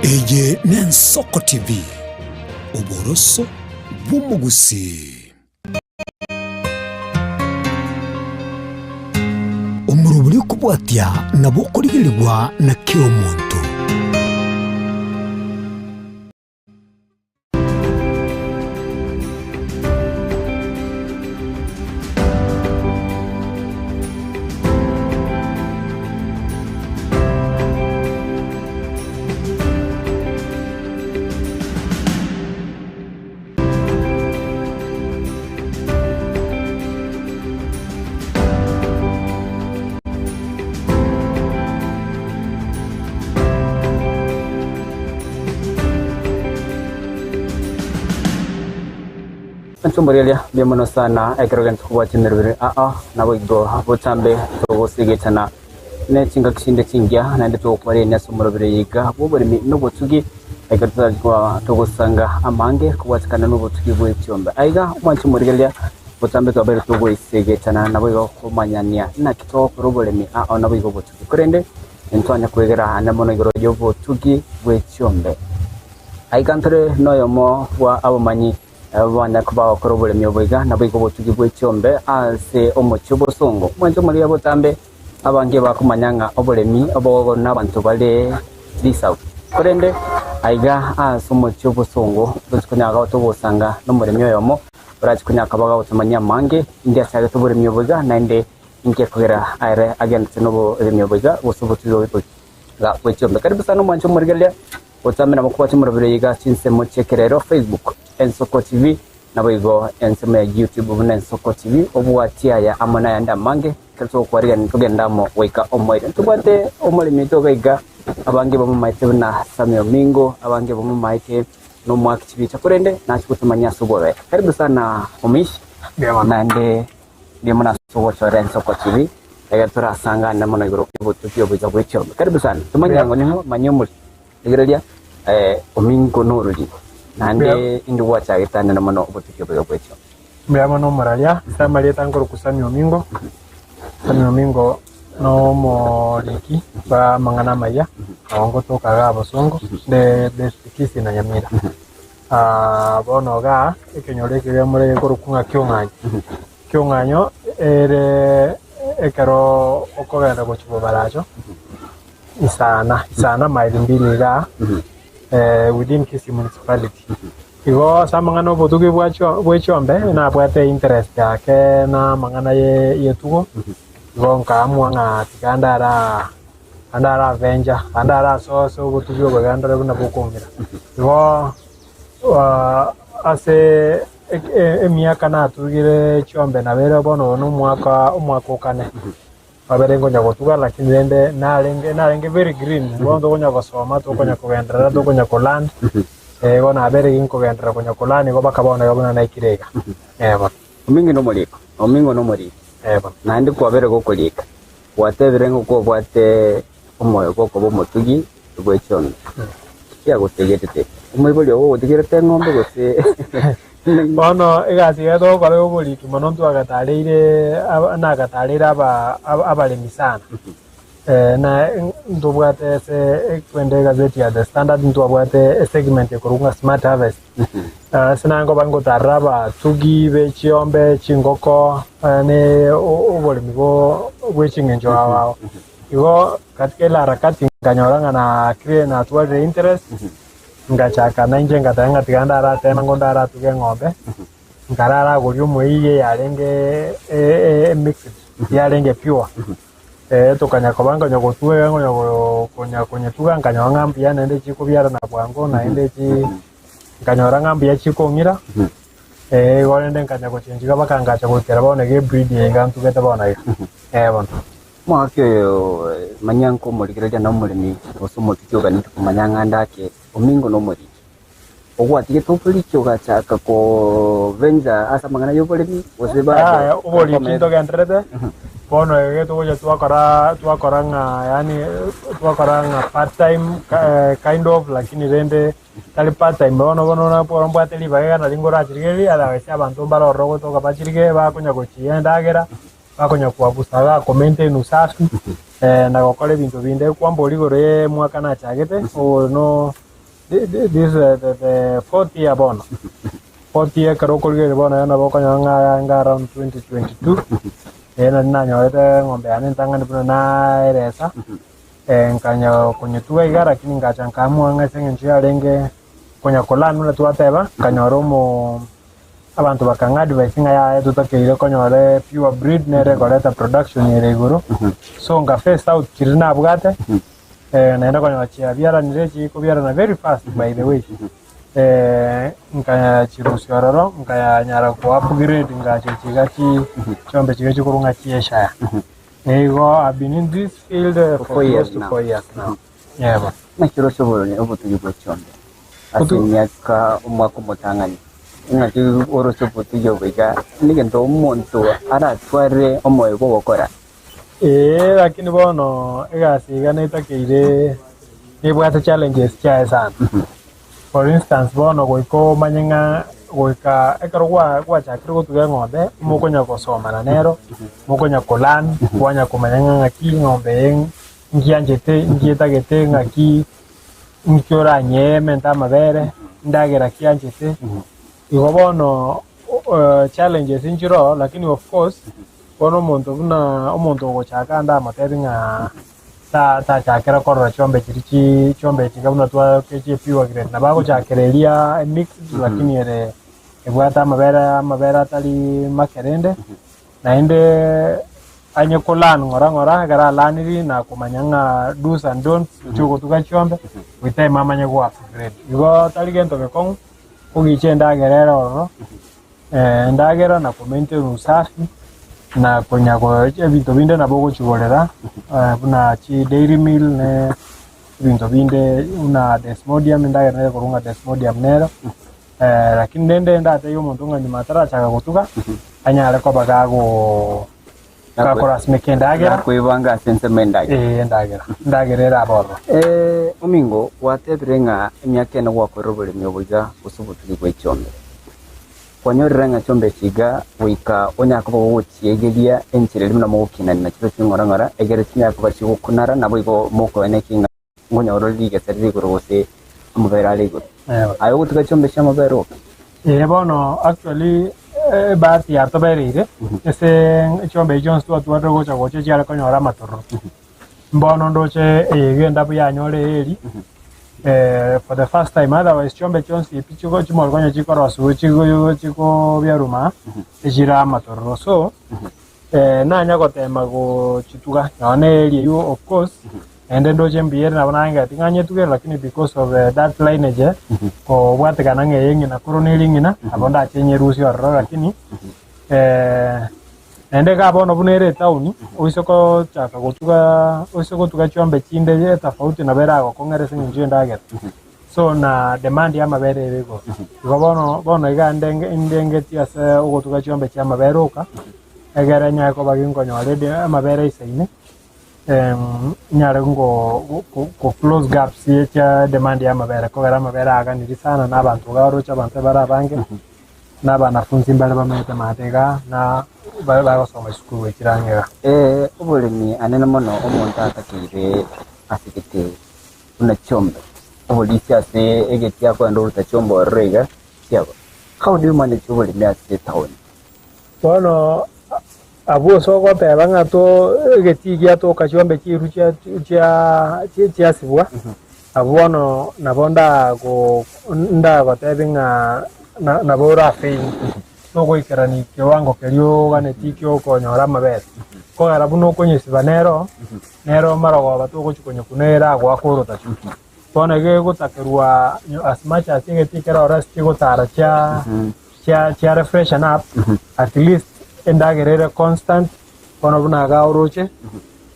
Eye n'Ensoko TV oboroso bw'umugusi umuruburi kubwatya nabo kurigirirwa na kiro muntu. Tumburelia biamono sana ekerogen kuwa chimerubire nawe go butambe to sigetana ne chinga kishinde chingya nande to kware ne sumurubire yiga bobori no botugi ekatza kwa to gusanga amange kuwatikana no botugi bwe cyombe aiga mwanchi murelia butambe to bere to go sigetana nawe go kumanyania na kito robolemi nawe go botugi kurende entwanya kwegera na mono igoro yo botugi bwe cyombe aiga ntore noyo mo wa abamanyi abana kubaho korobole myoboga nabiko botugi bwe cyombe ase omuchubo songo mwanzo muri abo tambe abange bakumanyanga obolemi abo nabantu bale bisau kurende aiga ase omuchubo songo tukunyaga tubosanga no muri myoyomo urachikunyaka baga utumanya mange india cyage tubure myoboga nande inke kugera aire agent no myoboga usubutuzo ga bwe cyombe karibu sana mwanzo muri gele utamena mukuba cyumurabire yiga cinse mu cekerero Facebook Ensoko TV nabigo ensema ya YouTube na Ensoko TV obuwatia ya amana yanda mange kato kwariga nitugendamo weka omoire tubate omole mitoga iga abange bamu maite na Samio Mingo abange bamu maite no mwaki chibicha kurende na chikutumanya sugowe karibu sana omish nande ndio mna sugo cha Ensoko TV ega turasanga na mona igoro ibutupio biza bwecho karibu sana tumanya ngo manyomuli igerelia omingo noruli nande indu wacha gitana na mano obutikyo bwecho mbya no maralia samalia tangoro kusamio mingo no moriki ba mangana maya awongo tokaga abasongo de kisi na Nyamira bono ga ekenyore kire muri korukunga kyonganyo ere ekero okogenda gochibo baracho isana maili mbili ga within Kisii municipality. Igo samangano botugi bwechombe na bwate interest yake na mangana yetugo. Igo nkamwa nga tikandara venja, andara so botugi bwagandara buna bukongira. Igo ase emiaka na tugire chombe na bere bono no mwaka ukane. Aberengo nyago tuga lakini rende narenge very green bondo gonya gosoma to gonya kugendera to gonya koland gona abere ginko gendera gonya kolani go bakabona yobona na ikirega omingo no muri nandi kwa bere go kolika wate berengo ko bwate omoyo go ko bomotugi bwechon ya gotegete umubuli wo digirete ngombe gose bono igasi yedo kare obuli kimonontu agatarire abalemi sana na ndobwate se kwende gazeti ya The Standard ndobwate segment ekurunga smart harvest sinango bango taraba tugi bechiombe chingoko ne obolemi bo bwechingenjo wao igo katika la harakati nganyoranga na create na tuwa interest ngachaka na nje ngatanga tigandara tena ngondara tuge ngombe ngarara gulyo muiye yarenge mixed yarenge pure tukanya kobanga nyogo tuwe nyogo konya tuga nganya ngambia nende chiko byara na bwango na ende chi nganyora ngambia chiko ngira gorende nganya ko chenjiga bakanga cha gutera bone ge breed ngantu geta bone bon mwakyo manyanko muligireja na mulimi osomo tikyoga nitukumanyanga ndake omingo no muri ogwatige topuli kyoga chaka ko venza asa mangana yobolemi oseba oboli kinto gendrede bono yeto goja twakoranga yani twakoranga part time kind of lakini rende tali part time bono na porombo ateli baga na lingora chirigeli ala wese abantu baro rogo to kapachirige ba kunya gochienda agera bakonya kuabusaga komente nusafi na gokole bintu binde kwambo ligore mwaka na chagete o no this the fourth year bono. Fourth year karokolgere bono yana boko nga around 2022. Ena nanyoete ng'ombe anintangani puno na eresa. Nkanya kunyetua igara kini ngachankamua ng'asenge nchia lenge konya kolanu na tuwateba kanyoromo abantu bakanga advice nga tutakeire konyore pure breed nere koleta production ire iguru so nga face out kirina bugate naenda konyochia biara nirechi ko biara na very fast by the way nkaya chirusiororo nkaya nyara ko upgrade ngachigachi chombe chigachi kurunga chiesha I've been in this field for 4 years now. Yeah, but na kirosoboro obutugi bw'ekyombe asemyaka omwaka omutangani ngati orosobutugi obwiga nigento omuntu aratware omwoyo gukora lakini bono egasiga netakeire nibwate challenges chae sana. For instance bono goiko manyenga goika ekarwa gwachakire gutuga ng'ombe mukonya gusomana nero mukonya kolan kwanya kumanyanga ngaki ng'ombe ngianjete ngietagete ngaki nkiora nyeme ntamabere ndagera kianjete igo bono challenges injiro lakini of course bono omuntu gochaka nda matebi nga ta chakera korora chombe chikabuna twa kechi piwa grade na bago chakereria mix lakini ere ebwata amabera tali makerende na inde anye kolan ngora gara laniri na kumanyanga do's and don'ts chuko tuka chombe wite mama nye go upgrade igo tali gento gekong ugiche ndagerera oro ndagera na komente usafi na konya ko ebintu binde na bogo chigorera buna chi dairy meal ne ebintu binde una desmodium ndagera kurunga desmodium nero lakini ndende ndate yo muntu ngani matara chaka kutuka anyale ko bagago kakora smekenda agera kwibanga sense mendaga ndagerera aboro omingo watebirenga emyaka eno gwakorobole myoboja usubutugi bw'ekyombe kwanyorera chombe chiga wika onyaka bogochiegeria enchire limna mugukina na kiro kingorangora egere kinyaka bachigukunara nabo igo moko enekinga ngonyoro liga serri gorose amubera ligo ayo gutuka chombe chama bero bono actually baati ya toberire ese chombe jones tu atu gocha goche jara konyora matoro mbono ndoche egenda buya nyore eri for the first time otherwise chombe chonsi pichugo chimol konyo chikorosu chiko byaruma ejira matoro so na nyako tema go chituga none eri you of course and then doje mbiere na bananga tinganye tuge lakini because of that lineage ko bwate kanange yengi na coronel ngina abonda chenye rusi orro lakini ende ka bono bunere town oisoko chaka gotuga oisoko tuga chombe chinde je tofauti na berago kongere sinje ndaget so na demand ya mabere bego bono iga ndenge tiase ogotuga chombe cha maberuka egere nyako bagingo nyolede mabere isaine nyare ngo ko close gaps ya demand ya mabere ko gara mabere aga ni sana na abantu garocha abantu barabange na banafunzi mbale bamete matega na bagosoma school ekirangera obulimi anene mono omuntu atakire asikite una chombe obulisi ase egeti yako ndo utachomba rega yabo how do you manage obulimi ase town bono abu soko tebanga to egeti ya to kachombe chiru chia sibwa abuano nabonda go ndago tebinga na bora fe no go ikarani kiwango kelio gane tikyo konyora mabere ko garabu no konyesi banero nero marogo batugo chikonyo kunera gwa korota chuki bona ge gutakerwa as much as ingeti kera rasti gutara cha refreshen up at least endagerere constant bona buna ga oroche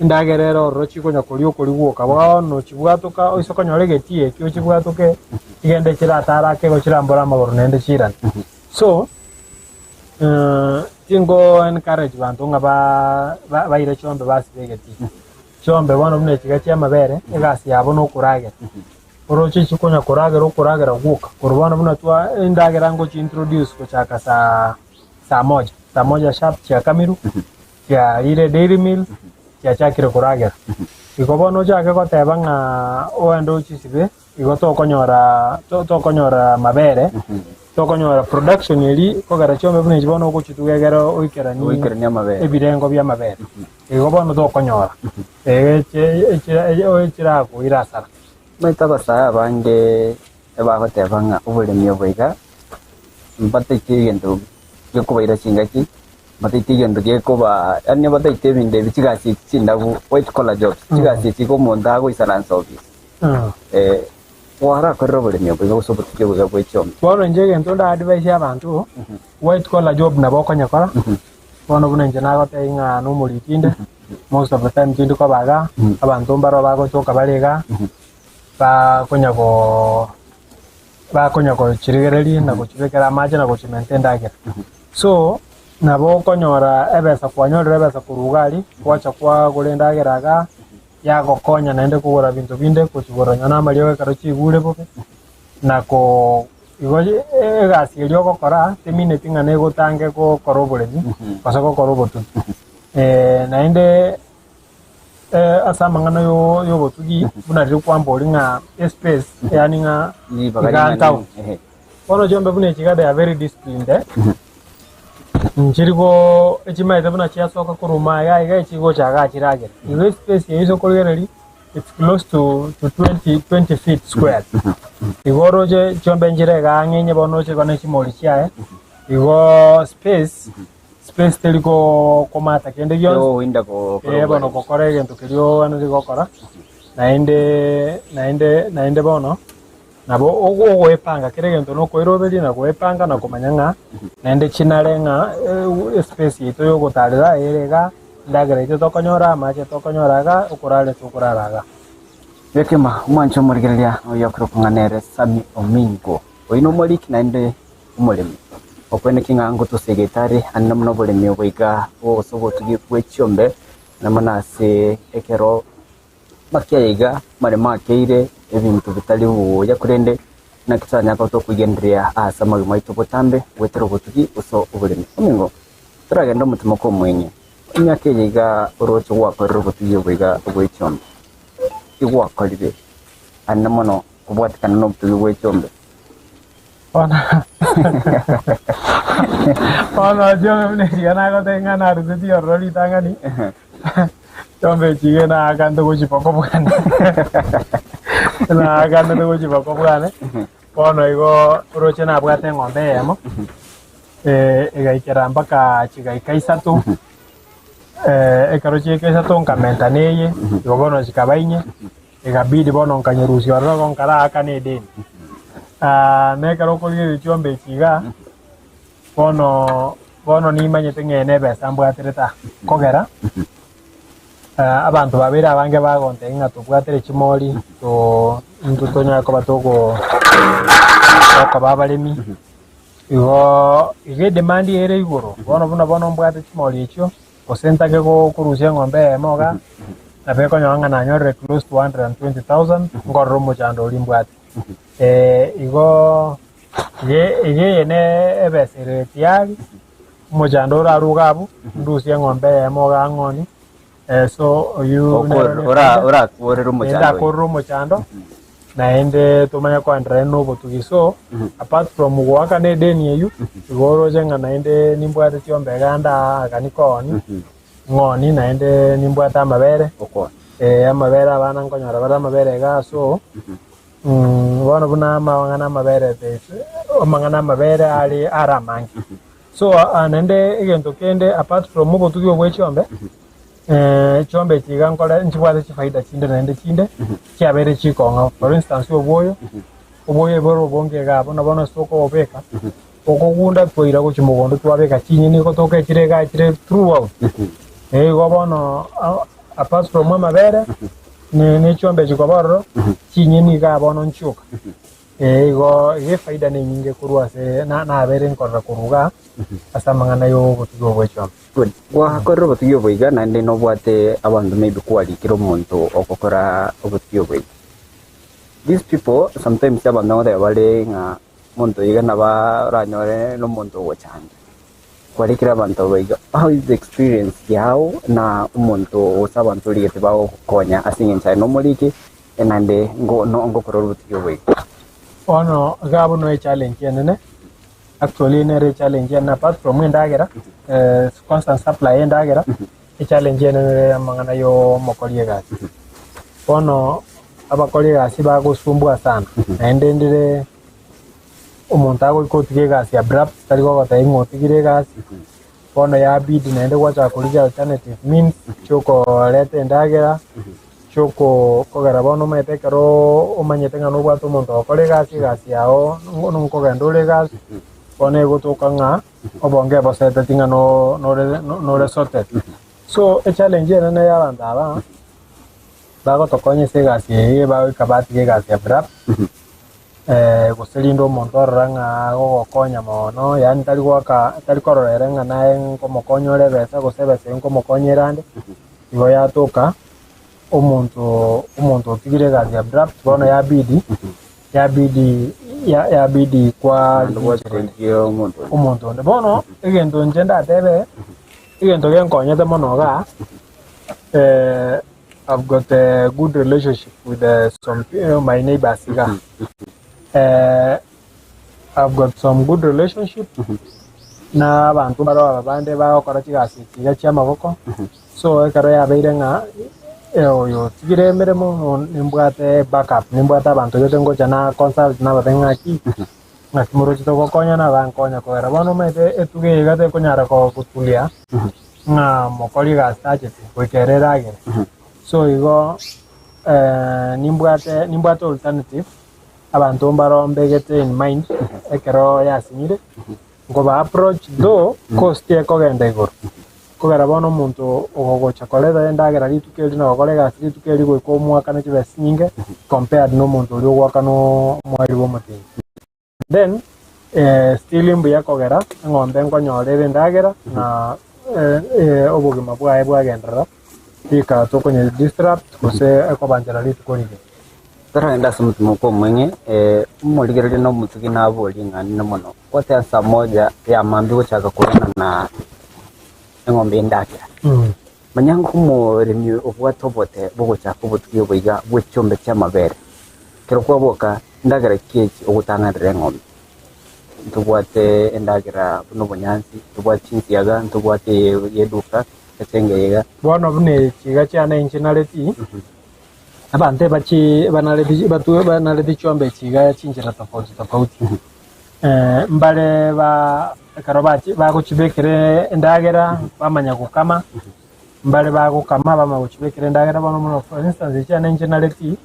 endagerere orochi konya kolio koliguo kabwa no chibwatuka oisoko nyoregeti ekyo chibwatuke igende chiratara ke gochirambora magoro nende chiran so tingo encourage bantu nga baire chombe basibegeti chombe bona bune chigachi amabere egasi yabo no kurage orochi chikonya kuragera guka kurubona buna twa endagera ngo chi introduce ko chaka saa moja sharp cha kamiru ya ile dairy meal ya chakire kuragera igo bono chake goteba ng'a oende ochisibe igo tokonyora mabere tokonyora production eri kogera chiombe buna chibono ogochitugegera oikerania ebirengo bia mabere igo bono tokonyora echirakoira asara maita basaya bange ebagoteba ng'a oboremi oboiga mbataite egento gekubaira chingaki mbataite egento gekuba yani mbataite ebinto ebichigasi chindabu white collar jobs chigasi chiko omonto agoisaransa office wara korro oboremi oboiga gosobotukia oboiga bwa echiombe bono inche egento ndaadvise abanto white collar job nabo okonyakora bono buna inche nagoteba ng'a na omorikinde most of the time tindi kobaga abanto mbaro bagochoka barega bakonya gochirigereria na gochibekera amache na gochimaintain ndagera so nabo konyora ebesa kwanyorera ebesa kurugari kwacha kwa gure ndageraga yagokonya naende kugura bintu binde kuchigura nyana mario karo chigure boke nako igoje egasi elio gokora temine tinga ne gotange ko koroboremi pasako korobotu naende asamangana yo botugi buna riri kwambori ng'a space yani ng'a igantao bono jombe buna chigada ya very disciplined nchirigo echimaite buna chiasoka kuruma iga echigo chaga chiragera igo space yiso kogereri it's close to 20 feet square igo roje jombe njirega ng'enye bono chigona chimori chiae igo space teliko komata kende gyo winda ko bono kokore gento kelio anu digokora naende bono nabo ogoepanga kere gento no koiroberi na goepanga na komanyanga naende chinarenga space ito yo gotarira erega ndagera ito tokonyora amache tokonyoraga ukurale tukuraraga bekema mwancho murigereria oyo krokunganere Sami Omingo oino morik naende umolemi okwene kingango tusegetari anamno boremi oboiga ogosobotugi bwechiombe namanase ekero bakiaiga mare makeire ebintu bitali buya kurende na kitanya ko to kugenderia asa magima ito botambe wetero botugi uso oboremi Omingo turagenda mutima ko mwenye imyaka yiga orocho wakorro botugi oboiga bwechiombe igwakorire anamono kubwatikana no botugi bwechiombe Ono jombe mune chigana gote ngana ruseti orori tangani jombe chigena akanto kuchipoko bwane na akanto kuchipoko bwane ono igo uroche nabwate ng'ombe emo igaikera mpaka chigaika isatu ekaroche ikaisatu nkamenta neye igo bono chikabainye igabidi bono nkanyerusi ororo nkara akanedeni nekero kolie chombe chiga bono nimanyete ng'ene besa mbwatereta kogera abantu babere abange bagonte ng'a tubwatere chimori ntutonyako batogo babalemi igo demand ere igoro bono mbwate chimori echio osentage kurusia ng'ombe emoga nabekonyoanga nanyorere close to 120,000 ngororo mochando oli mbwate igo yene ebesere tiari mochando rarugabu ndusia ng'ombe emoga ng'oni so you ora korero mochando naende tumanya kwandra no botugi so apart from gwaka ne deni eyu igoro jenga naende nimbwate chiombe ganda akanikoni ng'oni naende nimbwate amabere amabere abana nkonyora bara amabere ga so bono buna mangana mabere ali aramangi so naende egento kende apart from botugi obwechiombe chombe chiga nkora nchibwate chifaida chinde naende chinde chiabere chikonga for instance oboyo boro bonge gabo na bono soko obeka okogunda twoira gochimugondo twabeka chinyini gotoka chirega chire throughout go bono apart from amabere ne chombe chikoboro chinyini ga bono nchuka go faida ne nyinge kurwase na abere nkora kuruga asa mangana yo gotugo bwechombe good wa korro botugi oboiga naende no bwate abandu maybe kwalikira omonto okokora obotugi oboiga these people sometimes abandu ng'othe bari ng'a monto iga na baranyore no monto gochanja kwalikira abantu baiga how is the experience yao na umuntu usaba nturi getibao konya asingencha no muliki enande ngo kororutio bwe ono gabo no challenge yenene actually ne challenge na apart from ndagera constant supply ndagera challenge yenene mangana yo mokolie gasi ono abakolie gasi bagusumbua sana naendendire umuntu agoikotige gasi abrupt tariko gataingotigire gasi ono ya bidi naende kwacha kulija alternative means choko lete ndagera choko kogera bono metekero umanyete ngano bwa tumuntu okole gasi yao nunko gendole gasi one gotoka nga obonge bosete tinga no resorted so a challenge ene ya bandaba bago tokonye se gasi ye ba kabati ge gasi abrupt guselindo umuntu ranga gokonya mono yani tari kororera nga naye nkomo konyore besa gusebese nkomo konyerande ibo yatoka umuntu tigire gasi abrupt bono yabidi kwa umuntu bono egento njenda tebe egento genkonyete mono ga I've got a good relationship with some my neighbors I've got some good relationship na abantu baro bande bakora kigasi kiga cyamaboko so ekara yabeire nga yo tigire meremo nimbwate backup nimbwata abantu yote ngoja na consult na batenga ki nakimuro chito konya na bankonya ko era bono mete etuge gate konyara ko kutulia nga mokoli gasta kwekerera age so igo nimbwate alternative abantu mbaro mbegete in mind ekero yasinyire ngo ba approach do cost ekogenda iguru kogera bono muntu ogogocha kolera ndagera litukeli na kolega litukeli go ko mwaka na kibe singe compared no muntu uri gwaka no mwari bo mutingi then still imbu yakogera ngombe nkonyorere ndagera na obugima bwagendera tika tokonye disrupt kose ekobanjara litukolike tara enda sumutumo ko mwenye muligere no mutuki na boli ngani no mono kote asa moja ya mambi ko chaka kurana na ngombe ndakira manyango mo remi obwa tobote bogo chako butuki boiga bwechombe cha mabere kero kwa boka ndagara kechi ogutangandire ngombe tubwate ndagira buno bonyansi tubwate ntiyaga tubwate yeduka etengeyega bono bune kiga cyana incinality abante bachi banaleti chombe chiga chinjira tofauti mbale ba karobachi baguchibekere ndagera bamanya gukama mbale bagukama bamaguchibekere ndagera bano muno for instance cyane incinality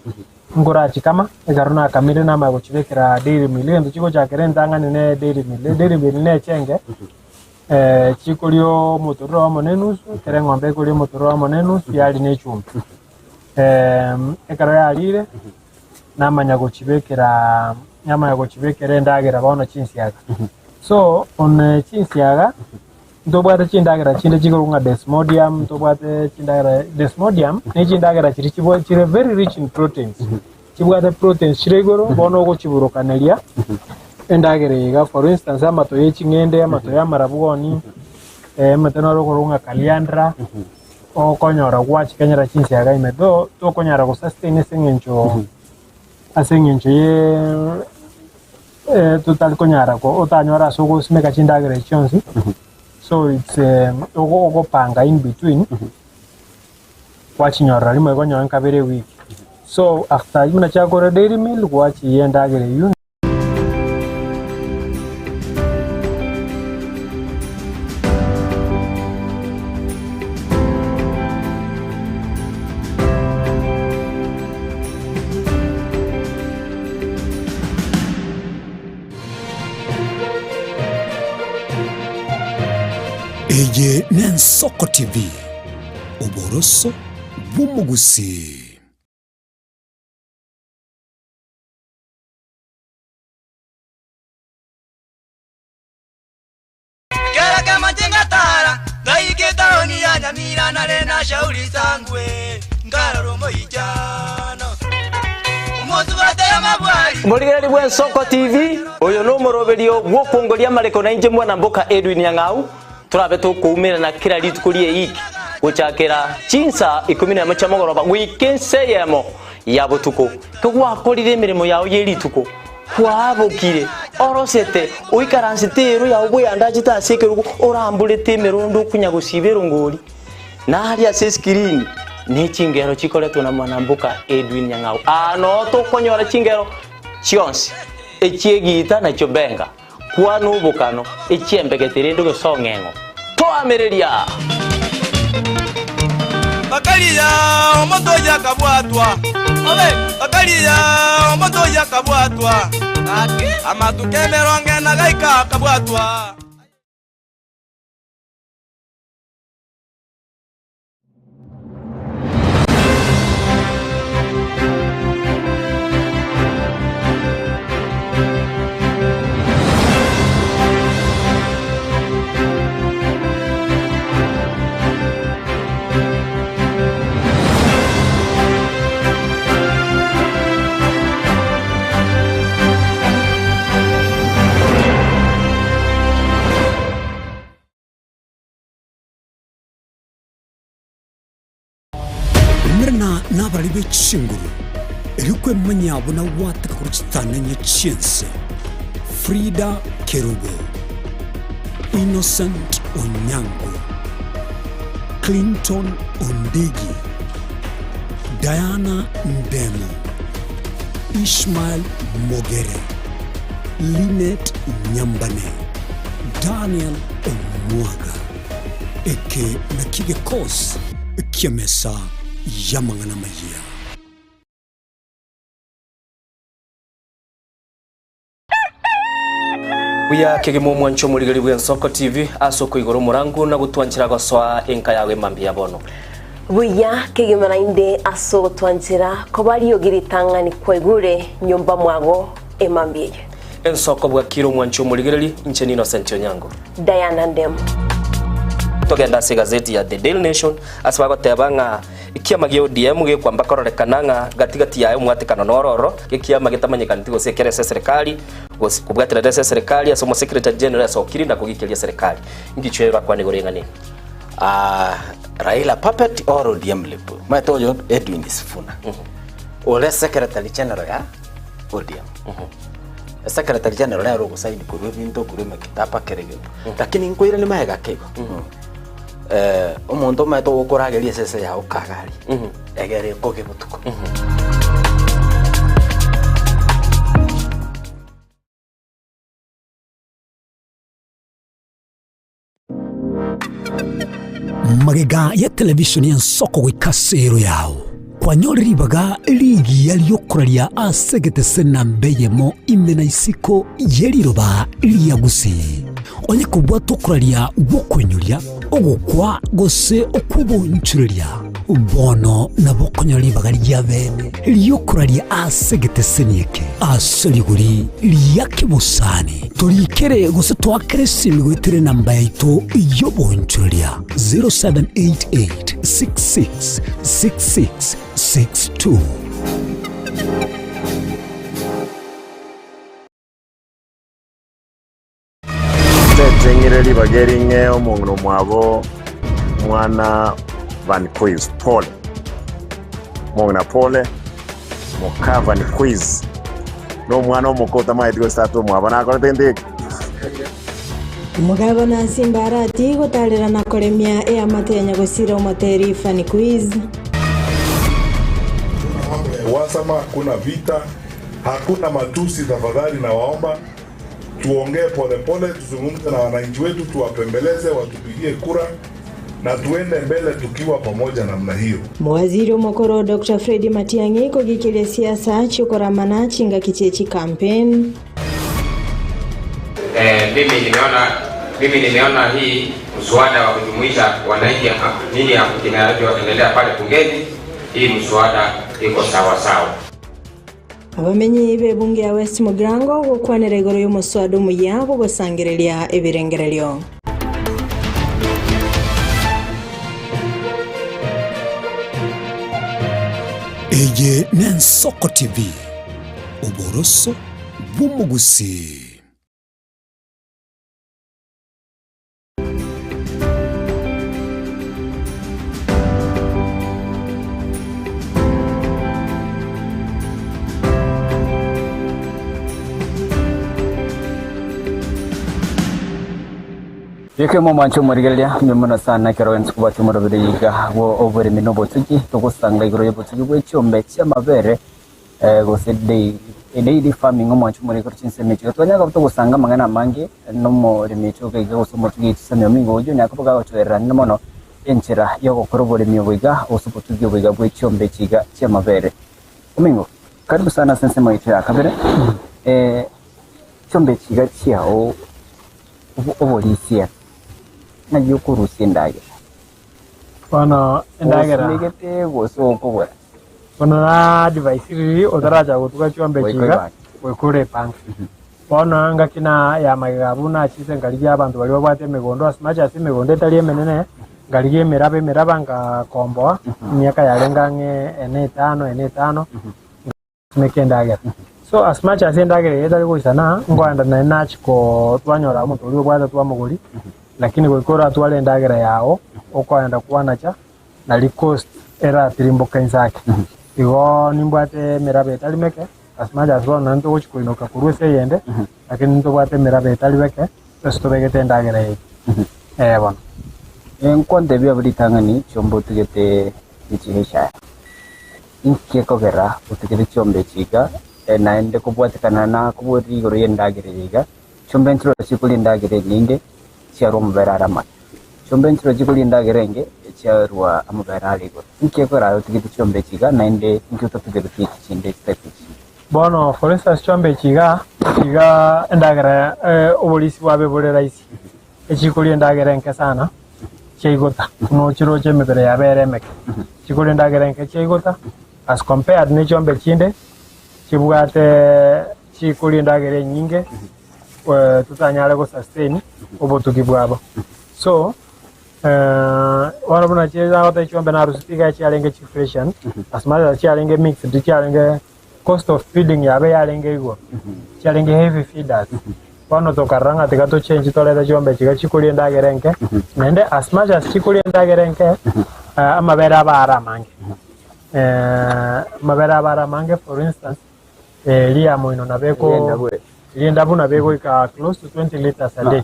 ngora chikama egaruna kamire na maguchibekera dairy mill ndo chiko chakere ndangane ne dairy mill ne chenge chikulio motoro monenusu kere ngombe kulio motoro monenusu yali ne chumbi ekaro yalire namanya guchibekera ndagera bano chinsiaga so on chinsiaga ndobwate chindagera chinde chikurunga desmodium ndobwate chindagera desmodium ne chindagera chiri very rich in proteins chibwate proteins chiregoro bono go chiburukanelia endagera iga for instance amato yechingende amato ya marabugoni matenoro kurunga kaliandra o konyora gwachi kenyera chinsiaga imedo to konyara go sustain asengencho ye total konyara ko otanyora sogo smeka chindagera chonsi so it's ogo panga in between wachinyora limwe konyo nkabere week so after yuna chakora dairy mill wachi yendagera yu Eye Nensoko TV Oboroso Bumugusi. Kera kama jenga tara Gaike taoni ya nyamira na lena shauri sangwe Ngara romo ijano Umotu wate ya mabwari Muligere bwe Nsoko TV Oyo no moroberio gwokongolia mareko na inje mwana mboka Edwin Yangau turabe tukumira na kira litukulie iki guchakira chinsa 11 chamogoroba wikenseyemo yabutuko kugwakorire emirimo yawe yerituko kwabukire orosete uikaransitero yawe buyanda chitasekeruko orambulete emirondo kunyagusibero ngoli nari ase screen ne chingero chikoletwa na Mwanambuka Edwin Nyang'au ano tokonyora chingero chionsi echiegita na chobenga kwa nubukano echiembegetere ndo gesongengo toamereria Bakaliya omoto yakabwatwa bakaliya omoto yakabwatwa amatukemeronge na gaika kabwatwa na baribe chinguru erikwe manyabo na wataka kuchitana nya chiense Frida Kerubo, Innocent Onyango, Clinton Ondegi, Diana Ndemo, Ishmael Mogere, Linet Nyambane, Daniel Omwaga, eke nakige kos kiamesa yamangana maya. Buya kegemo mwancho muligari bwa Nsoko TV asoko igoro murangu na gutwanchira goswa enka yawe mambi yabono. Buya kegemo inde aso twanchira ko bari yogiritanga ni kwegure nyumba mwago emambi. Nsoko bwa kiro mwancho muligari nche Innocent Onyango. Diana Ndemo. Togenda se gazeti ya The Daily Nation asbago tebanga ikiama gyo DM ge kwamba kororekananga gatigati yayo mwatikano nororo ikiama gitamanyikana tigo sekerese serikali kubwatira dese serikali asomo secretary general sokirinda kugikilia serikali ngichwera kwa nigorengani Raila puppet or ODM lepo matojo Edwin Sifuna ole secretary general ya ODM secretary general ya rogo saidi kuru binto kuru makitapa kerege lakini nkwira ni maega kego omuntu mato gukurageria sese ya ukagari egere koge butuko Magega ya televishoni ya Nsoko gwikasero yao kwa nyori baga ligi yaliyokuralia asegete sena mbeyemo imena isiko yeliroba liyagusi onye kubwa tokuralia bokwenyuria ogukwa gose okubonchuria bono na bokonyori baga lyabene liyokuralia asegete senieke asoliguri liyake busani tolikere gose twakere silwetire namba yaito yobonchuria 0788666662 Tenyereri bageringe omuntu mwabo mwana Van Quiz Paul mwana Paul muka Van Quiz no mwana omukota maitiko stato mwabana akorotende mugabo na simbarati gutarira na koremia e amatenya gusira omoteri Van Quiz. Wasama kuna vita, hakuna matusi, tafadhali na waomba tuongee polepole, tuzungumze na wananchi wetu, tuwapembeleze, watupigie kura na tuende mbele tukiwa pamoja namna hiyo. Mwaziri mukuru Dr. Fred Matiang'i kugikilia siasa chukoramana chinga kichechi campaign. Mimi nimeona hii mswada wa kujumuisha wananchi nini ya kinachoendelea pale bungeni, hii mswada iko sawa sawa. Abamenyi bebunge ya West Mugrango gukwanira igoro y'umuswada umuyabo gusangirelia ebirengerelyo. Eye ni Nsoko TV uboroso bw'umugusi. Yeke mo mancho morigelia nyomono sana keroen kuba tumoro biriga wo over minobo tuki tugusanga igoro yobutuki bwe cyombe cyamabere gosede daily farming mo mancho morigoro cinsemechi twanyaga tugusanga mangana mangi no mo rimicho kaiga usomo tugi tsamyo mingo ujo nyakabuga otwera nomono enchera yo gukora buri miyobiga usopo tugi bwiga bwe cyombe kiga cyamabere umingo karibu sana sense mo itya kabere cyombe kiga cyao obolisia na yukuru sindage wana ndagera nigete gosoko bwa wana na device ri odaraja gutuka cyombe kiga wekure panga wana ngakina ya magabu na chise ngaliya abantu bali babwate megondo asmacha ase megondo tali emenene ngaliye miraba nga komboa miaka yalengange ene 5 mekendagera so asmacha ase ndagera yetali kuisana ngwanda na nachiko twanyora muntu uri bwate twamuguri lakini gwikora twale ndagera yao okwenda kuanacha na cost era tirimboka insake igo nimbwate mirabe talimeke asmaja zona nto uchikoinoka kuruse yende lakini nto bwate mirabe talibeke esto begete ndagera yi bona enkonde bya buri tangani chombo tugete ichihesha inke kogera utigete chombe chiga naende kubwatikana na kuburi goro yendagera yiga chombe ntro chikuli ndagera linde cyaro muberara ma chombe ntro chikuli ndagera nge cyarwa amuberara ligo inke kora utigete chombe chiga naende inke utugete chinde step bono for instance chombe chiga ndagera obolisi wabe bole raisi echikuli ndagera nke sana cheigota no chiro chemebere yabere meke chikuli ndagera nke cheigota as compared ne chombe chinde chibwate chikuli ndagera nyinge tutanyale ko sustain obotuki bwabo so wana buna cheza hata chombe na rusipika chialenge chifreshen asmara chialenge mix chialenge cost of feeding yabe yalenge igo chialenge heavy feeders wana tokaranga tikato change toleta chombe chiga chikuli ndagerenke nende asmaja chikuli ndagerenke amabera bara mange mabera bara mange for instance liya moino nabeko lienda buna beko ika close to 20 liters a day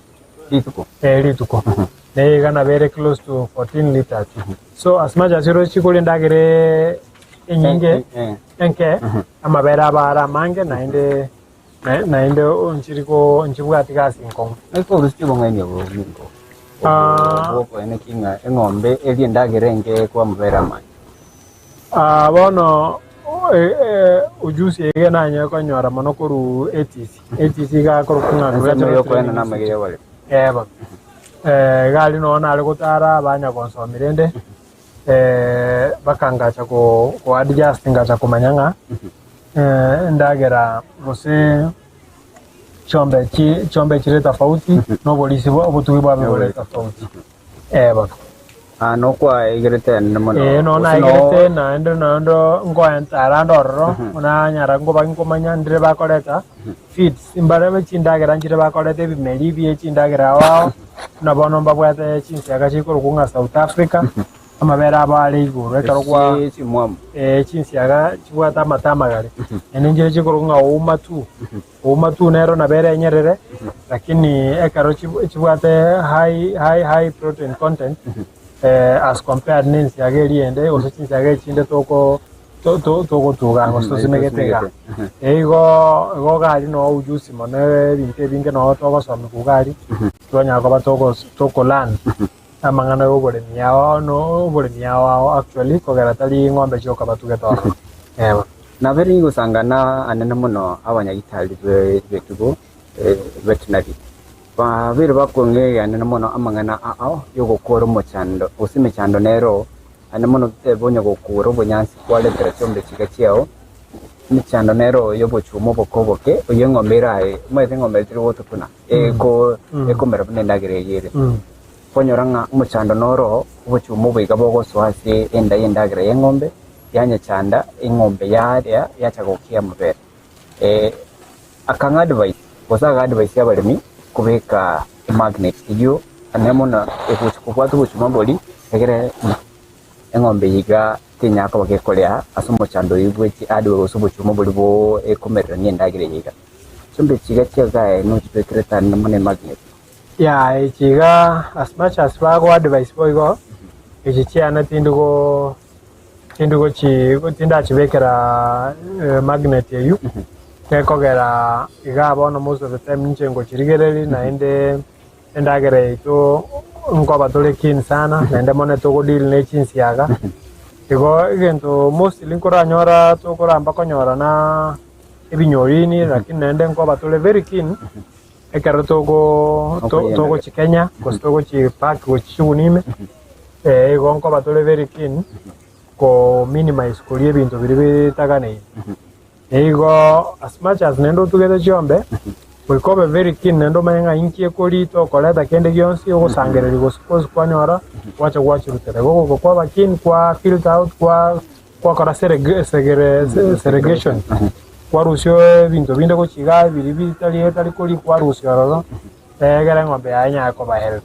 lituko gana very close to 14 liters so asmaja zero chikuli ndagere enyinge enke amabera bara mange naende onchiriko nchibwati sinko eko rusitibo ngene bo mingo boko ene kinga engombe eli ndagerenge kwa mubera manje bono ujusi ege nanya konyora monokuru ATC ga korukunga yo kwena na magire wale ba gali no na ali gutara banya konsomirende bakangacha ko adjust ngacha kumanyanga ndagera gose chombe chire tofauti no polisi bo obutugi bwa bole tofauti ba no kwa igerete namono no na igerete na ndo ngo entara ndoro una nyara ngo bankomanya ndire bakoleta feeds imbarabe chindagera njire bakolete bimeli bye chindagera wao na bono mbabwate chinsiaga chikuru kunga South Africa amabera abali iguru ekaro kwa chinsiaga chibwata matamagari enenjire chikuru kunga umatu nero na bere nyerere lakini ekaro chibwate high protein content as compared ninsiaga eliende oso chinsiaga chinde toko tuga ngosto simegetega ego gali no ujusi mone binte binge no toko somi kugali tonya ko toko land amangana obole miao actually ko garatali ngombe choka batuge to na beri gusangana anene muno abanyagitali betugo veterinary ba biri bakonge anene muno amangana yo gukora umuchando usime chando nero anene muno tebonye gukura ubunyansi kwale terachombe kigachiao ni chando nero yo bochumo bokoboke oyengomera mwete ngombe tiri wotutuna eko mera bnendagire yere ponyoranga umuchando noro ubuchumo bwiga bogo swasi endagire yengombe yanya chanda ingombe yarya yachagokia mubere akanga advice kosaga advice yabalimi kubeka magnet iyo anemona ekuchukubwatu buchuma boli egere engombe yiga tinyaka bagekolea asumo chando yibweti adwe usubuchuma boli bo ekomerera nyendagire yiga chombe chiga chiga no chipekireta namone magnet ya ichiga as much as bago advice boy go ichiana tindugo tinda chibekera magnet yeyu kekogera igabo no most of the time nchengo chirigereri na endagere to ngoba tole kin sana na ende mone to deal ne chinsiaga igo igento most linkora nyora to koramba konyora na ebinyorini lakini ende ngoba tole very keen ekero togo chikenya kostogo chi pack go chiunime igo ngoba tole very keen ko minimize kulie bintu biri bitagane igo as much as nendo tugete chombe we kobe very keen nendo manenga inkie koli to koleta kende gionsi ogo sangereri go suppose kwanyora wacha rutere go kwa bakin kwa filter out kwa kora segregation kwa rusio bintu binde go chiga biri bitali koli kwa rusio roro egere ngombe anya ko ba help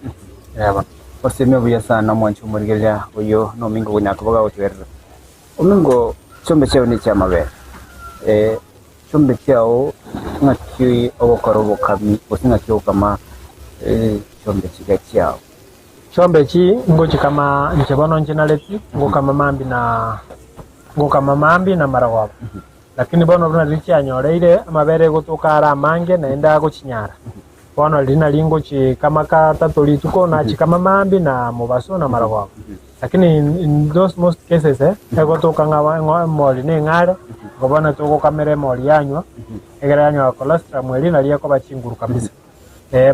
yaba oseme buya sana mwanchu murigeria uyo no mingo kunyakubaga otwerera umingo chombe cheo ni chamabere chombe chao ngaki obokorobo kami osinga kyo kama chombe chiga chao chombe chi ngochi kama nchebono nchinaleti ngo kama mambi na maragwa lakini bono runa richi anyoreire amabere gotoka ara mange na enda gochinyara bono lina lingo chi kama katatoli tuko na chi kama mambi na mobaso na maragwa lakini in those most cases egotoka ngawa moli ne ngare gobana toko kamere moli yanywa egera yanywa cholesterol mweli na liako bachinguru kabisa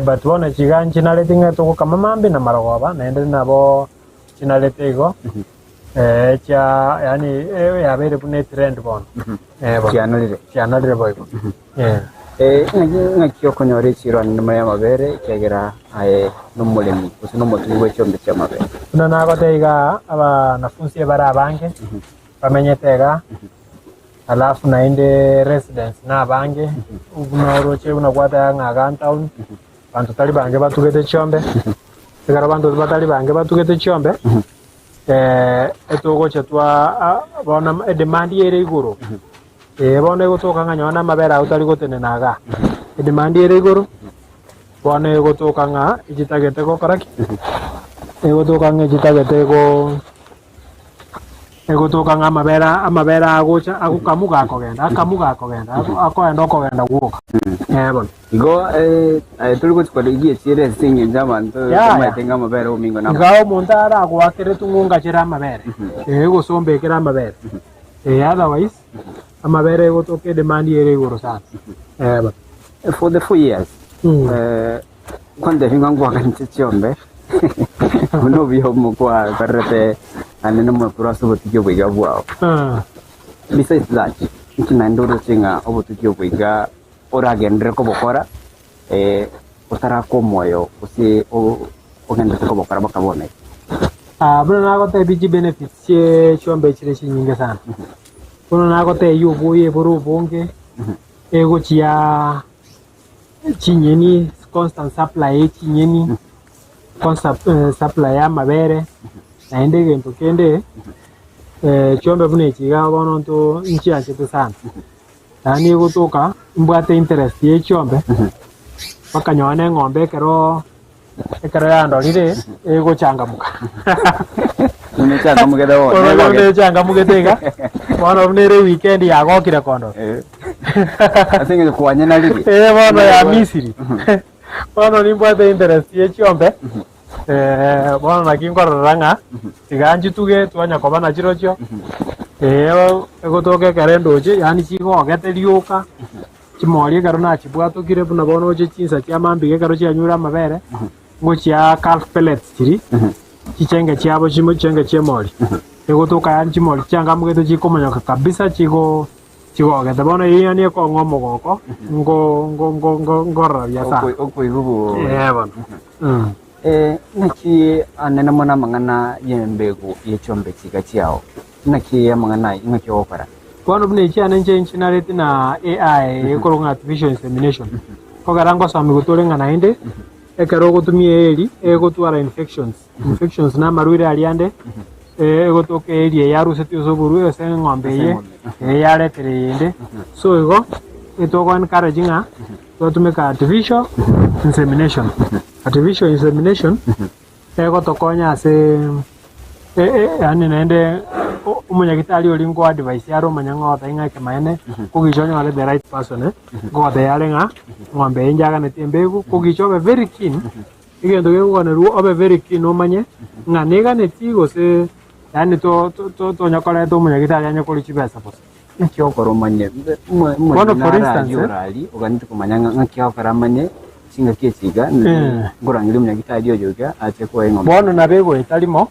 but bona chiganchi nalete ngatoko kama mambi na maragwa na ende nabo chinalete igo cha yani yabere pune trend bono kianalire boy ngakyo konyore chiro nyuma ya mabere kegera n'umulemi usino mutuwe chombe cha mabere kuna nago teiga aba nafunsi bara abange bamenyetega alafu naende residence na abange ugunoroche unakwata ngaga town bantu tali bange batugete chombe tegara bantu batali bange batugete chombe etogo chetwa bona demand yere iguru bona gotoka nganyona mabera utali gotene naga demand yere iguru bona gotoka nga igitagete ko karaki gotoka nga igitagete ko gotoka nga amabera agocha akukamuga kogenda akoenda kogenda guoka bon igo tuli gutwara igiye chire singe jamanto maitenga mabera umingo na ngao montara agwakire tungunga chira amabere gosombekera amabere otherwise amabere gotoke demand yere iguru sana bon for the 4 years kwande hingangu akanche chombe uno biyo mukwa karete anene mo puraso botikyo bwiga bwao besides that ikina ndoro chinga obotikyo bwiga oragendere ko bokora utara ko moyo usi ogendere ko bokora bakabone bro nago te biji benefits che chombe chire chinyinga sana bro nago te yubuye buru bonge ego chia chinyeni constant supply chinyeni constant supply ya mabere naende gento kende chombe bune chiga bono to nchi achete sana nani gotoka mbwate interest ye chombe bakanyone ngombe ekero yandorire ego changamuka Changamuke dawo changamuke tega bono bune weekend yagokire kondo asinge kwanye na lili bono ya Misiri bono nimbwate interest ye chombe bono nakinkororanga tiganji tuge twanya kobana chirocho egotoke karendoje yani chigogete rioka chimori karo na chibwatukire buna bono je chinsa chia mambige karo chia nyura mabere ngo chia calf pellets chiri chichenge chiabo chenge chemori egotoka yani chimori changa mugeto chikomanyoka kabisa chigogete bono yani ko ngomo goko ngorra ya sa okuigubu bono naki anena mona mangana yembego yechombe chiga chiao naki yamangana ingaki opera bono bune chiana nche nareti na AI ekolonga artificial insemination ko garango sami gutore ngana inde ekero gutumie eri egotwara infections na marwire aliande egotoke eri yaruseti osoburu yose ngombe ye yaretere inde so ego etoko encouraging tumeka artificial insemination artificial insemination gotokonya ase yani naende umunyagitari uri ngo advice yaro manyang'ota ing'ake maene kugichonya wale the right person ng'othe yale ng'a ng'ombe injaga netembegu kugichobe very keen igendo gego na ruo obe very keen omanye ng'a nega neti gose yani to nyakora to umunyagitari anyakori chibesa pos nakyo koromanye Bono, for instance, yorali uganite kumanya ng'akyo karamanye singa kiesiga ngorangire umunyagitari yoyoga ache kwa ng'ombe bono nabego italimo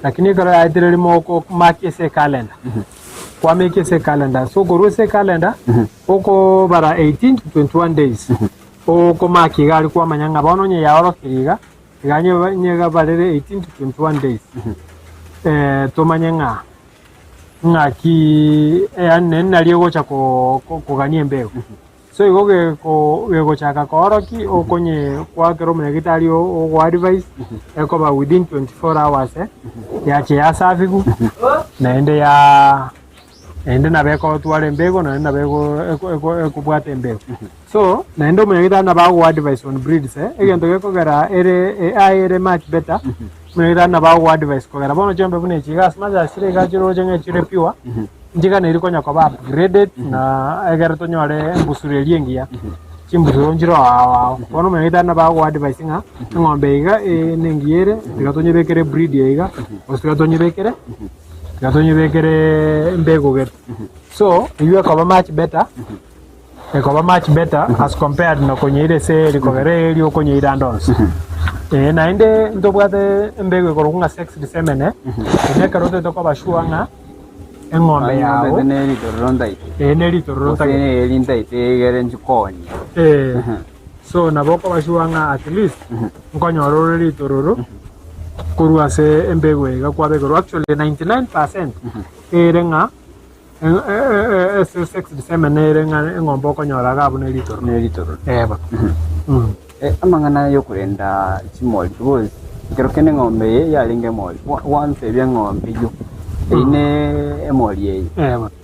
lakini kara aitirimo ko make se calendar kwa make se calendar so go se calendar oko bara 18 to 21 days oko make gali kwa manyanga bono nye yaoro kiriga ganye nyega barere 18 to 21 days to manyanga ngaki ane naliyo gocha ko ganie mbego so igoge ko wego chaka koroki okonye kwa kero mnyagitari o advice eko ba within 24 hours yache ya safiku naende na beko twale mbego na beko ekubwate mbego so naende mnyagitari na bago advice on breeds egento geko gara ere much better mnyagitari na bago advice ko gara bono chombe bune chigas maza sire gachiro jenge chire piwa njiga neri konya kwa upgraded na egere to nyore mbusurerie ngia chimbusuro njiro awa bono mnyagitari na bago advice nga ng'ombe iga nengiere tigatonye bekere breed iga osigatonye bekere mbego getu so iwe kwa much better as compared na konye ile se likogere ili konye irandons na inde ndobwate mbego ikorunga sex semen ine karote to kwa bashua nga eng'ombe yao neri toronda elinda itegere njukonye so naboko bashua nga at least nkonyororo litororo kurua se mbego iga kwa bego actually 99% erenga sex semen erenga eng'ombe okonyoraga abune litoro eba amang'ana yokurenda chimoli because kero kene ng'ombe yalinge moli once ebya ng'ombe yo ine emoli ye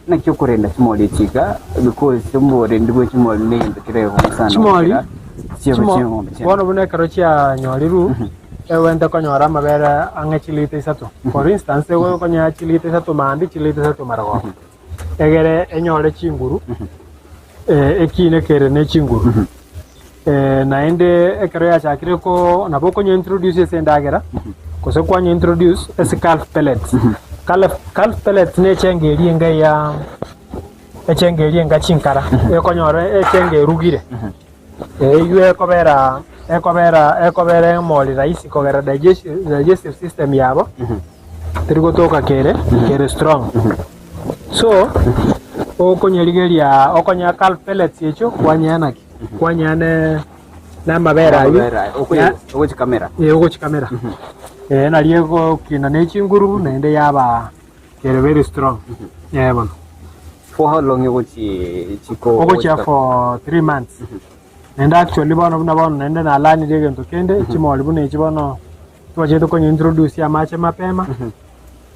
nakyo kurenda chimoli chiga because mbore ndibwe chimoli nende kirego sana chimoli bono bune kero chia nyoliru wenda konyora mabere ange chilite isato for instance ego konya chilite isato mandi chilite isato marago egere enyore chinguru ekine kere ne chinguru naende ekero ya chakire ko naboko nye introduce sendagera kose kwa nye introduce calf pellets calf pellets ne chengeri nga chinkara ekonyore echenge rugire yue ekobera moli raisi kogera digestive system yabo trigo toka kere strong so okonyerigeria okonya calf pellets yecho kwanyane na mabera ogochi kamera na liego kina ne chinguru nende yaba kere very strong bono for how long ogochi for 3 months and actually bono nende na lani lege ntokende chimoli bune chibono twajeto konyo introduce ya mache mapema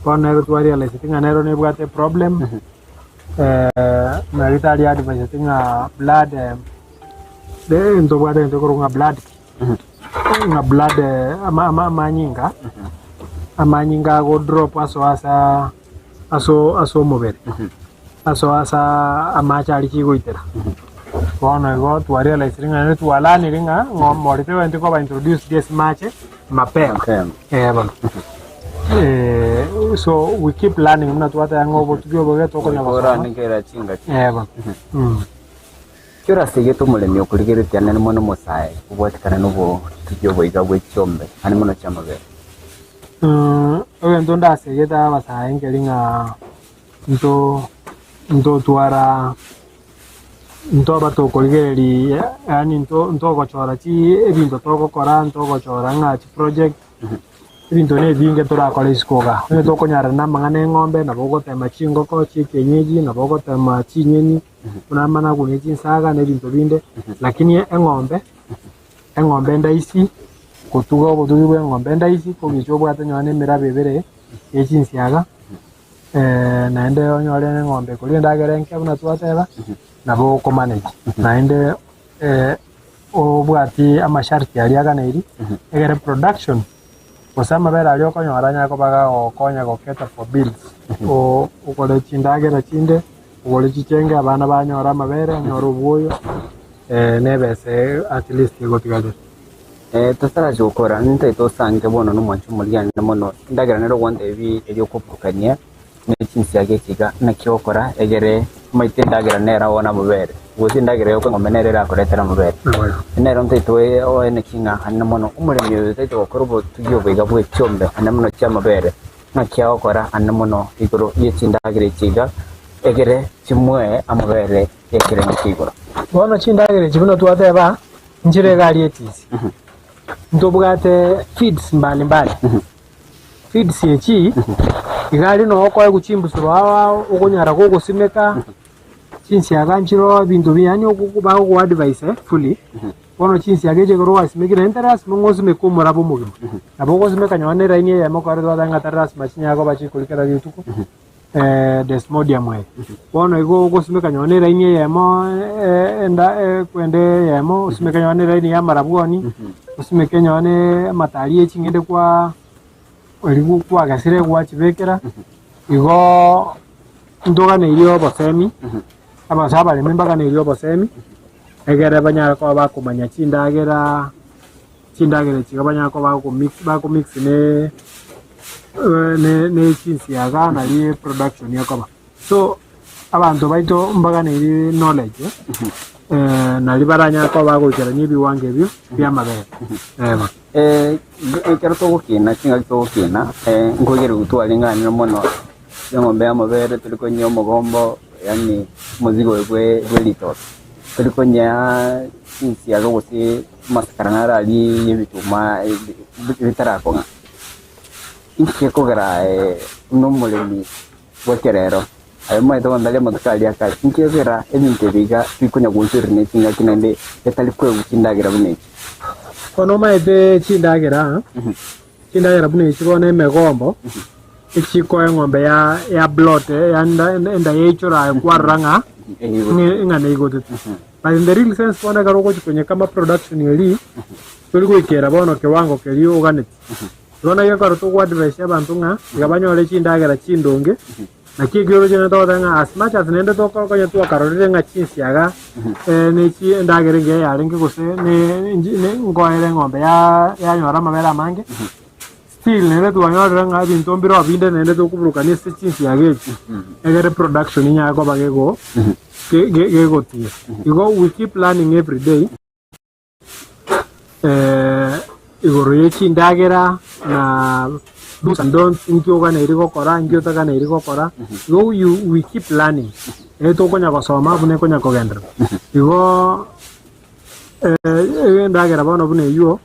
bono nero twari ala sitinga nero ne bwate problem na ritali advice tinga blood ndo bwate ndo kurunga blood amanyinga go drop aso mobere asa amacha ali chigoitera bono go twari ala siringa ne twalani ringa ngomorite wente ko ba introduce this match mapema bono so we keep learning mna twata ngobo tugyo boge toko nya bora ngera chinga bono Kira sige to mole myo kurigere tyane mono mosae ubwatikana nubo tugyo boiga bwe chombe ani mono chamabe oyo ndonda sige ta basae ngeringa nto twara nto bato kurigeri yani nto gochora chi ebinto toko kora nto gochora nga chi project ebinto ne binge torakora iskoga ne toko nyara na mangane ng'ombe na bogo tema chingo ko chi kienyeji na bogo tema chinyeni kuna mana kune chinsaga ne binto binde lakini eng'ombe ndaisi kutuga bwe ng'ombe ndaisi ko gicho bwate nyane mirabe bere echinsiaga naende onyore ng'ombe kuli ndagere nke buna twateba na bogo manage naende obwati amasharti aria ganeri egere production osama bera alio konyo aranya ko baga okonya go keta for bills o ukole chindagera chinde ukole chichenge abana banyora mabere nyoro ubuyo nebese at least gotigade tosara jokora nte tosange bono no mwanchu muliana mono ndagera nero wonde ebi elio kopukania nechinsi yake kiga na kiokora egere maite ndagera nera wona mubere gusi ndagera yoko ngomenerera kuretera mubere nero nte toe o ene kinga hanna mono umuremye yote to korobo tugiyo bwiga bwe cyombe hanna mono cya mubere na kiokora hanna mono igoro yechindagera kiga egere chimwe amubere yekere ngikigoro bono chindagera chibuno twateba njire gali etisi ndobugate feeds mbali feeds yechi igali no ko guchimbusuro awa ukunyara ko gusimeka chinsi yaganjiro bintu byani okuba ko advice fully bono chinsi yageje ko wasimekira interest mungosime ko murabo mugimo abo gosimeka nyone raini ya mokare twatanga taras machinya ko bachi kulikira yutuko desmodium we bono igo gosimeka nyone raini ya mo enda kwende ya mo usimeka nyone raini ya marabwoni usimeka nyone matari chingende kwa oligu kwa gasire kwa chibekera igo ndoga ne iriyo bosemi abasaba le membaga ne iriyo bosemi egere banyara ko bakumanya chindagera chigabanya ko bakumix ne chinsi yaga na li production yakoba so abantu baito mbaga ne iri knowledge na libaranya ko bagukira ni biwange byo byamabere kero to gukina kinga to gukina ngogere gutwalingana mono ngombe amabere tuliko nyo mogombo yani muzigo gwe lito tuliko nya sinsi yago gusi maskarana ali yebituma bitarako nga iki kogara no molemi bokerero ayo mai to ndale matkali aka iki vera ebinte biga bikunya guntirne tinga kinande etali kwe gukindagira bune kono maite chindagera bune chibone megombo ichiko ngombe ya blood enda yechora kwaranga ngane igote but in the real sense bona garoko chikonye kama production yeli tuliko ikera bono kiwango keli organic rona yakaro to advice abantu nga gabanyole chindagera chindonge na kigiro jena to tanga as much as nende to ko nya to karore nga chinsi yaga ne chi ndagere nge ya lingi gose ne ngoere ngombe ya nyora mabera mange still nende to nyora nga bintu mbiro binde nende to kuburuka ne chinsi yage egere production nya ko bagego gego ti igo we keep learning every day igoro yechi ndagera na do's and don'ts inkyo kana iriko kora inkyo ta kana iriko kora go we keep learning eto konya gosoma bune konya kogendra igo ndagera bono bune yuo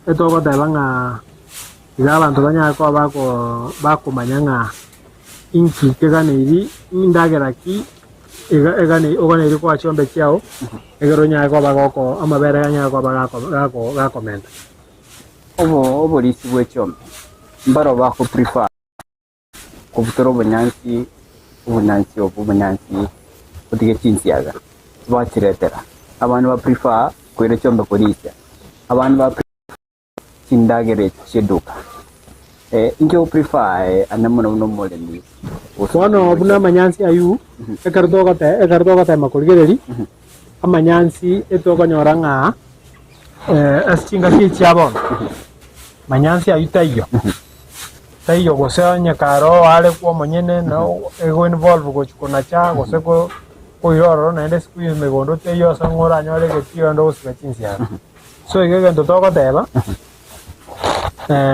eto ko tabanga igala ndo banya ko bako manyanga inki ke kana iri ndagera ki egane ogane iriko achombe chiao egero nya ko bagoko amabere nya ko bagako gakomenta obo lisi bwechombe mbaro bako prefer kubutoro bunyansi utige chinsi yaga bachiretera abantu ba prefer kwere chombe polisi abantu ba chindagere cheduka inge prefer anamono no moleni kono obuna manyansi ayu ekardoga ta makolgereri amanyansi etoko nyoranga asinga kichabo manyansi ayu tayo gose nyakaro ale kwa monyene no ego involve go chukona cha gose ko yoro na ende squeeze megondo tayo sangora nyore ke tiyo ndo usibachinsi ya so ege ndo toko teba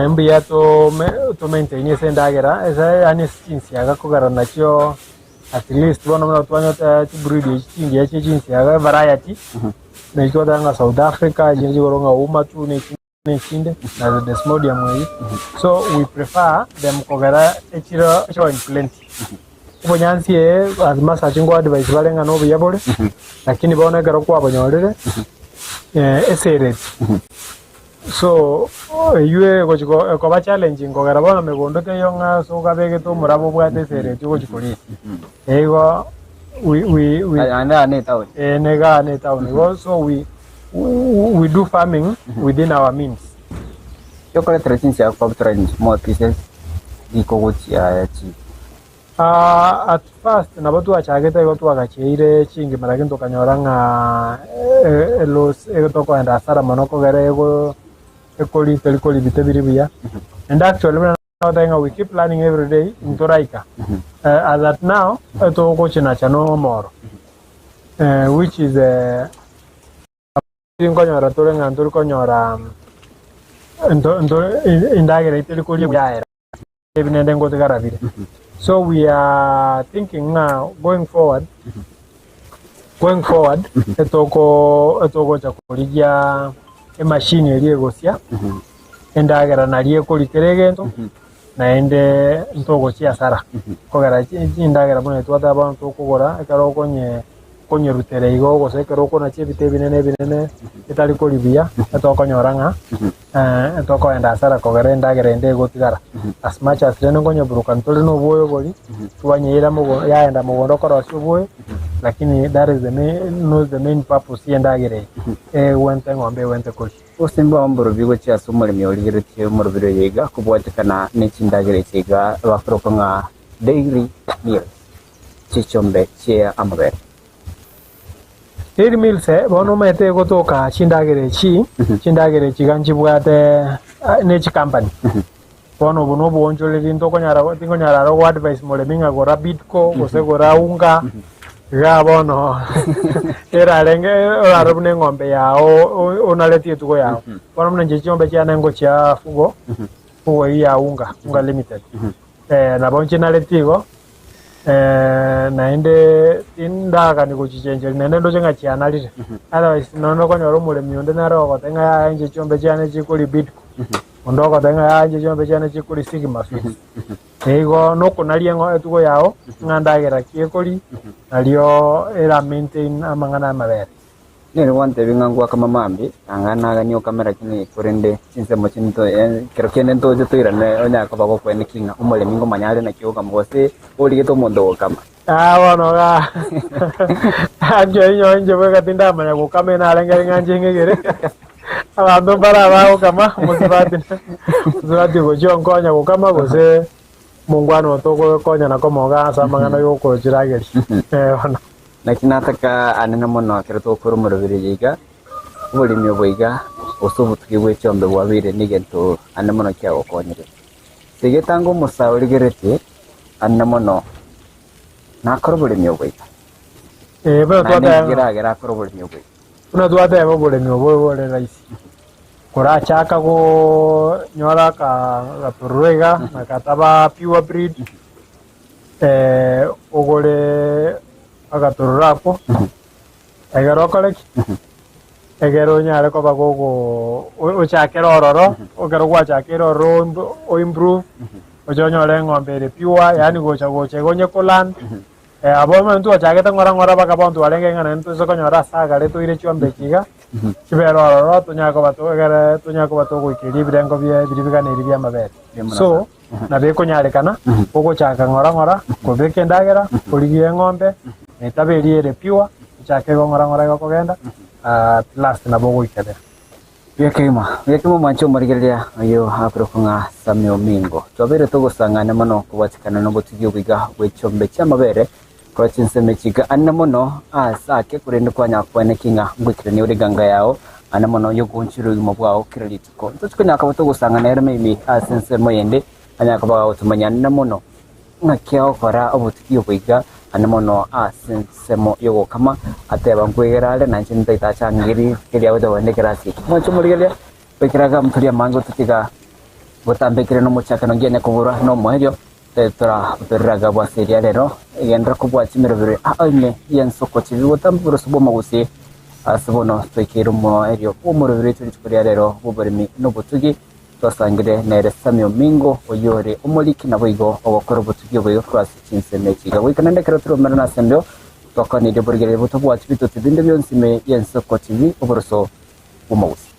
mbia to maintain ese ndagera esa ani chinsi ya ko garana cho at least bono mna twanya ta breed chingi ya chinsi ya variety na iko danga South Africa jinji goronga uma tu ne chinde na the desmodium way so we prefer them kogara echiro in plenty ubonyansi as much as ngo advice balenga no biyabole lakini bona garo kwa bonyorere eseret so yue gochiko ko ba challenge ngo gara bona megondo ke yonga so gabege to murabo bwate eseret gochikori ego we anda ne town nega ne town so we we do farming within our means. Yokore tretinsi ya kwa train small pieces iko gochia chi. At first nabatu achageta gotu agacheire chingi marakinto kanyoranga los toko enda asara monoko gere ego ekoli bitebiri biya. And actually we keep learning every day in Toraika. As at now to gochina chano moro. Which is konyora torenga ntur konyora indagere itelikoli yaera ebinende ngote garabire. So we are thinking now going forward etoko chakuligia machine eliegosia endagera nalie kolikeregento naende ntogo chia sara kogera indagera bone twata abantu kugora ekaro konye rutere igo gosekero kona chebite binene etali kolibia etokonyoranga etoko enda sara kogera endagera ende gotigara as much as leno konyo burukan tole no boyo boli twanyira mugo yaenda mugondo korosho boyo lakini that is the main purpose endagere wente ngombe wente koli Osimba amboro bigo chia sumole miorigere tie morbiro yega kubwatekana nechindagere chiga bafrokonga daily meal chichombe chia amabere. Daily meals bono mete gotoka chindagere chiganji bwate nechi company. Bono bono bonjole rinto konyara ro advice mole minga gora bitco gose gora unga ga bono era lenge ora bune ngombe yao onaleti tuko yao. Bono mnje chombe chia nengo chia fugo ya unga limited. Na bonchi naletigo naende indaga ni kuchichenje nende ndo chenga chianalire otherwise nono konyoro mule mionde naro gotenga ya nje chombe chane chikuli bitco ndo gotenga ya nje chombe chane chikuli sigma fees ego no kunalie ngo etugo yao ngandagera kiekoli alio era maintain amangana mabere Nere wante bingangwa kama mambi angana ganyo kamera kini kurende sinse mochinto kerokene nto jotoira ne onya ko babo kwene kinga umole mingo manyale na kyoga mose oligeto mondo kama wono ga ajo nje bega tinda manya ko kamena alenga nganje ngegere abando bara bao kama muzabati go jongonya ko kama gose mungwano to konya na komoga samangana yo ko jirageri wono lakini nataka anena mono akereto kurumuro biriga ubuli myoboiga osubu tukiwe chombe bwabire nigento anena mono kya okonyere sigetango musauri gerete anena mono nakorobule myoboiga bero twata geragera korobule myoboiga una twata bobule myoboiga raisi kora chaka go nyora ka purwega nakataba pure breed ogole agatururapo egero koleki egero nyare ko bagogo ochakero ororo ogero gwachakero ro o improve ojonyole ngombe pure yani gocha gonye kolan abo mtu achageta ngora bakabontu alenge ngana ntu sokonyora saga leto ire chombe kiga kibero ororo tunyako bato go ikiribire ngo bye biribigana iribya mabere so na beko nyarekana ogochaka ngora ko bekendagera oligie ngombe netaberiere pure chake ngora gokogenda last na bogo ikade yekimo mancho marigeria ayo haprokonga samyo mingo tobere togosangana mano kubatikana no butugyo biga wechombe chamabere ko chinseme chiga annamono asake kurende kwanya kwane kinga ngwikire ni uriganga yao annamono yogonchiro yumobwao kiralitiko tutsikonya akabotogosangana ere maybe asense moyende anyaka bawo tumanya annamono ngakyao kora obutugyo biga anamono sensemo yogo kama ateba ngwegerale nanchinta itachangiri kiria wedo wende kirasi mwacho murigelia bekiraga mtulia mango tutiga botambekire no muchakano ngene kugura no mwerio tetra beraga bwasiria lero igendra kubwa chimirobere ame yensoko chibi botamburo subo magusi asibono twekero mo erio umurobere turi lero buborimi no butugi twasangire nere samyo mingo oyore umuliki na boigo obokoro butugyo boyo kwasi chinseme chiga wikanende kerotro marana sembyo tokani de burgere butobwa chibito tibinde byonsime yensoko chibi oboroso umawusi